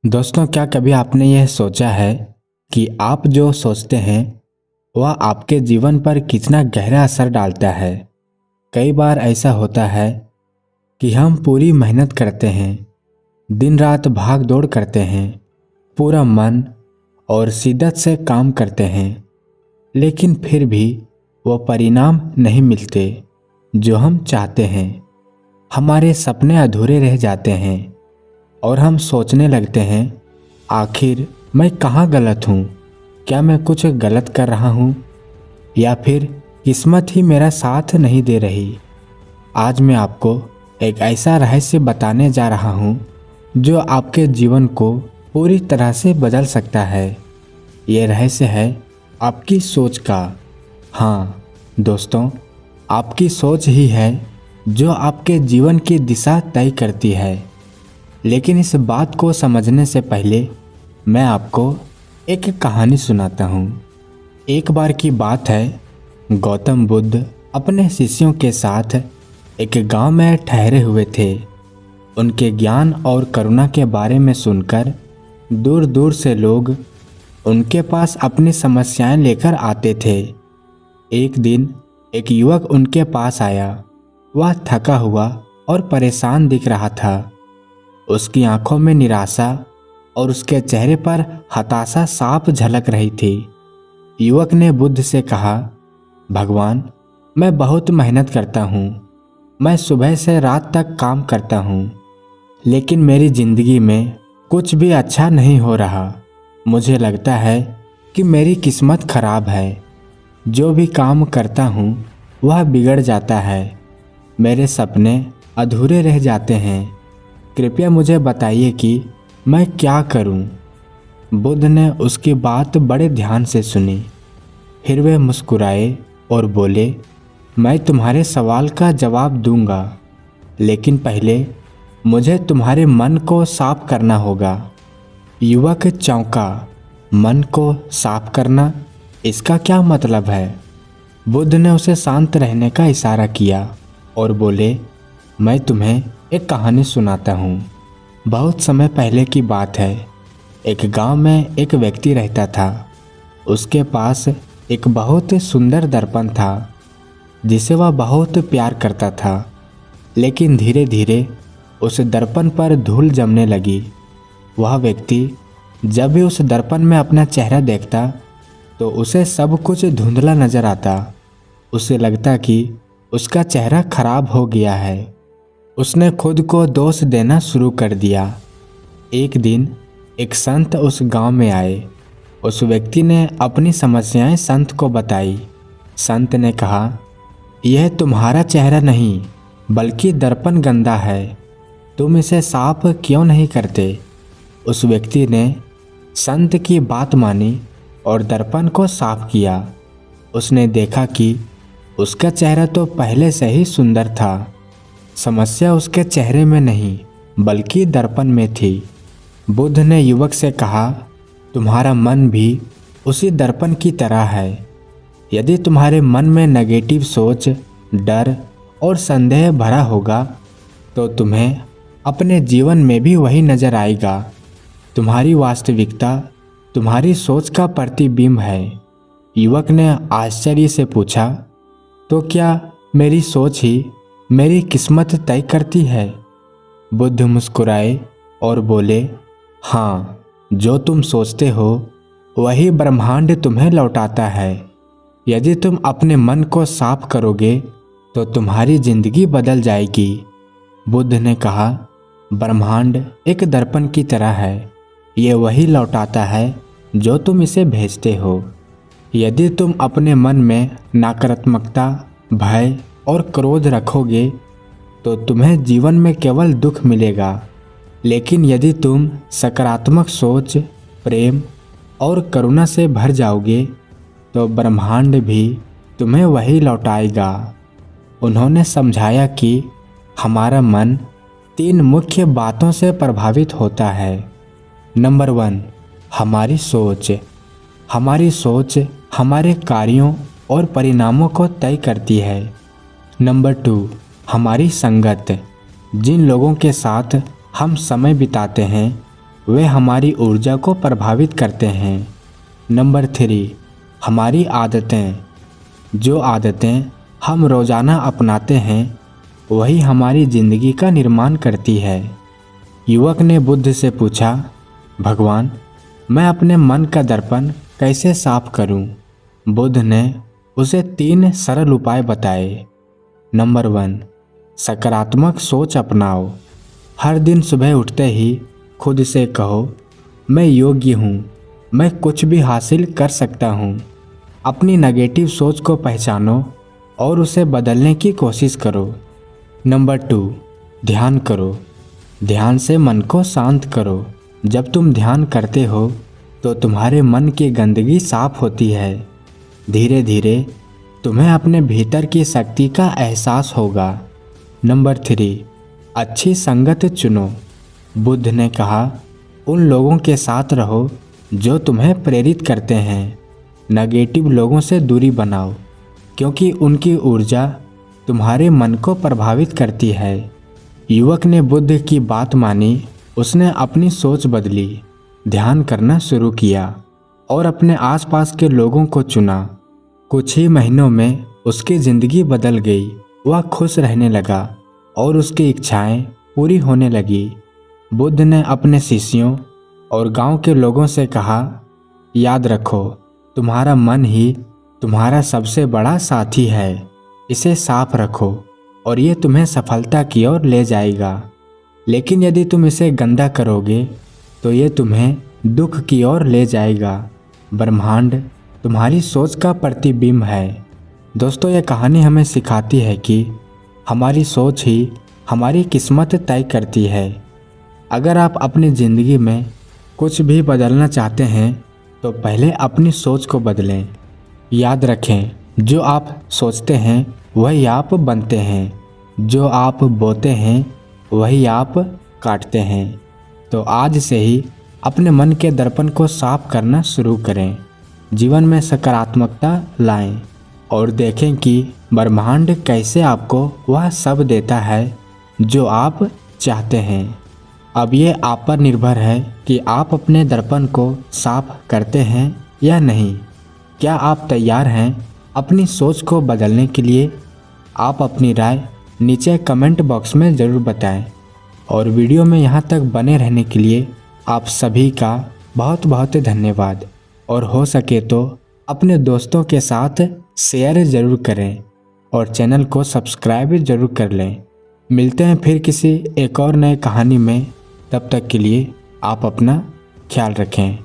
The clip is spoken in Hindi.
दोस्तों, क्या कभी आपने यह सोचा है कि आप जो सोचते हैं वह आपके जीवन पर कितना गहरा असर डालता है। कई बार ऐसा होता है कि हम पूरी मेहनत करते हैं, दिन रात भाग दौड़ करते हैं, पूरा मन और शिद्दत से काम करते हैं, लेकिन फिर भी वो परिणाम नहीं मिलते जो हम चाहते हैं। हमारे सपने अधूरे रह जाते हैं और हम सोचने लगते हैं, आखिर मैं कहाँ गलत हूँ? क्या मैं कुछ गलत कर रहा हूँ या फिर किस्मत ही मेरा साथ नहीं दे रही? आज मैं आपको एक ऐसा रहस्य बताने जा रहा हूँ जो आपके जीवन को पूरी तरह से बदल सकता है। ये रहस्य है आपकी सोच का। हाँ दोस्तों, आपकी सोच ही है जो आपके जीवन की दिशा तय करती है। लेकिन इस बात को समझने से पहले मैं आपको एक कहानी सुनाता हूँ। एक बार की बात है, गौतम बुद्ध अपने शिष्यों के साथ एक गांव में ठहरे हुए थे। उनके ज्ञान और करुणा के बारे में सुनकर दूर दूर से लोग उनके पास अपनी समस्याएं लेकर आते थे। एक दिन एक युवक उनके पास आया। वह थका हुआ और परेशान दिख रहा था। उसकी आंखों में निराशा और उसके चेहरे पर हताशा साफ झलक रही थी। युवक ने बुद्ध से कहा, भगवान, मैं बहुत मेहनत करता हूँ। मैं सुबह से रात तक काम करता हूँ, लेकिन मेरी जिंदगी में कुछ भी अच्छा नहीं हो रहा। मुझे लगता है कि मेरी किस्मत खराब है। जो भी काम करता हूँ वह बिगड़ जाता है। मेरे सपने अधूरे रह जाते हैं। कृपया मुझे बताइए कि मैं क्या करूं? बुद्ध ने उसकी बात बड़े ध्यान से सुनी। फिर वे मुस्कुराए और बोले, मैं तुम्हारे सवाल का जवाब दूंगा, लेकिन पहले मुझे तुम्हारे मन को साफ करना होगा। युवक चौंका। मन को साफ करना, इसका क्या मतलब है? बुद्ध ने उसे शांत रहने का इशारा किया और बोले, मैं तुम्हें एक कहानी सुनाता हूँ। बहुत समय पहले की बात है। एक गांव में एक व्यक्ति रहता था। उसके पास एक बहुत सुंदर दर्पण था जिसे वह बहुत प्यार करता था। लेकिन धीरे धीरे उस दर्पण पर धूल जमने लगी। वह व्यक्ति जब भी उस दर्पण में अपना चेहरा देखता तो उसे सब कुछ धुंधला नजर आता। उसे लगता कि उसका चेहरा खराब हो गया है। उसने खुद को दोष देना शुरू कर दिया। एक दिन एक संत उस गांव में आए। उस व्यक्ति ने अपनी समस्याएं संत को बताई। संत ने कहा, यह तुम्हारा चेहरा नहीं बल्कि दर्पण गंदा है। तुम इसे साफ क्यों नहीं करते? उस व्यक्ति ने संत की बात मानी और दर्पण को साफ किया। उसने देखा कि उसका चेहरा तो पहले से ही सुंदर था। समस्या उसके चेहरे में नहीं बल्कि दर्पण में थी। बुद्ध ने युवक से कहा, तुम्हारा मन भी उसी दर्पण की तरह है। यदि तुम्हारे मन में नेगेटिव सोच, डर और संदेह भरा होगा तो तुम्हें अपने जीवन में भी वही नजर आएगा। तुम्हारी वास्तविकता तुम्हारी सोच का प्रतिबिंब है। युवक ने आश्चर्य से पूछा, तो क्या मेरी सोच ही मेरी किस्मत तय करती है? बुद्ध मुस्कुराए और बोले, हाँ, जो तुम सोचते हो वही ब्रह्मांड तुम्हें लौटाता है। यदि तुम अपने मन को साफ करोगे तो तुम्हारी जिंदगी बदल जाएगी। बुद्ध ने कहा, ब्रह्मांड एक दर्पण की तरह है। ये वही लौटाता है जो तुम इसे भेजते हो। यदि तुम अपने मन में नकारात्मकता, भय और क्रोध रखोगे तो तुम्हें जीवन में केवल दुख मिलेगा। लेकिन यदि तुम सकारात्मक सोच, प्रेम और करुणा से भर जाओगे तो ब्रह्मांड भी तुम्हें वही लौटाएगा। उन्होंने समझाया कि हमारा मन 3 मुख्य बातों से प्रभावित होता है। नंबर 1, हमारी सोच। हमारी सोच हमारे कार्यों और परिणामों को तय करती है। नंबर 2, हमारी संगत। जिन लोगों के साथ हम समय बिताते हैं वे हमारी ऊर्जा को प्रभावित करते हैं। नंबर 3, हमारी आदतें। जो आदतें हम रोज़ाना अपनाते हैं वही हमारी ज़िंदगी का निर्माण करती है। युवक ने बुद्ध से पूछा, भगवान, मैं अपने मन का दर्पण कैसे साफ करूं? बुद्ध ने उसे 3 सरल उपाय बताए। नंबर 1, सकारात्मक सोच अपनाओ। हर दिन सुबह उठते ही खुद से कहो, मैं योग्य हूँ, मैं कुछ भी हासिल कर सकता हूँ। अपनी नेगेटिव सोच को पहचानो और उसे बदलने की कोशिश करो। नंबर 2, ध्यान करो। ध्यान से मन को शांत करो। जब तुम ध्यान करते हो तो तुम्हारे मन की गंदगी साफ होती है। धीरे धीरे तुम्हें अपने भीतर की शक्ति का एहसास होगा। नंबर 3, अच्छी संगत चुनो। बुद्ध ने कहा, उन लोगों के साथ रहो जो तुम्हें प्रेरित करते हैं। नेगेटिव लोगों से दूरी बनाओ क्योंकि उनकी ऊर्जा तुम्हारे मन को प्रभावित करती है। युवक ने बुद्ध की बात मानी। उसने अपनी सोच बदली, ध्यान करना शुरू किया और अपने आसपास के लोगों को चुना। कुछ ही महीनों में उसकी ज़िंदगी बदल गई। वह खुश रहने लगा और उसकी इच्छाएं पूरी होने लगी। बुद्ध ने अपने शिष्यों और गांव के लोगों से कहा, याद रखो, तुम्हारा मन ही तुम्हारा सबसे बड़ा साथी है। इसे साफ रखो और ये तुम्हें सफलता की ओर ले जाएगा। लेकिन यदि तुम इसे गंदा करोगे तो ये तुम्हें दुख की ओर ले जाएगा। ब्रह्मांड तुम्हारी सोच का प्रतिबिंब है। दोस्तों, ये कहानी हमें सिखाती है कि हमारी सोच ही हमारी किस्मत तय करती है। अगर आप अपनी ज़िंदगी में कुछ भी बदलना चाहते हैं तो पहले अपनी सोच को बदलें। याद रखें, जो आप सोचते हैं वही आप बनते हैं, जो आप बोते हैं वही आप काटते हैं। तो आज से ही अपने मन के दर्पण को साफ करना शुरू करें। जीवन में सकारात्मकता लाएं और देखें कि ब्रह्मांड कैसे आपको वह सब देता है जो आप चाहते हैं। अब ये आप पर निर्भर है कि आप अपने दर्पण को साफ करते हैं या नहीं। क्या आप तैयार हैं अपनी सोच को बदलने के लिए? आप अपनी राय नीचे कमेंट बॉक्स में ज़रूर बताएं और वीडियो में यहाँ तक बने रहने के लिए आप सभी का बहुत बहुत धन्यवाद। और हो सके तो अपने दोस्तों के साथ शेयर ज़रूर करें और चैनल को सब्सक्राइब ज़रूर कर लें। मिलते हैं फिर किसी एक और नए कहानी में। तब तक के लिए आप अपना ख्याल रखें।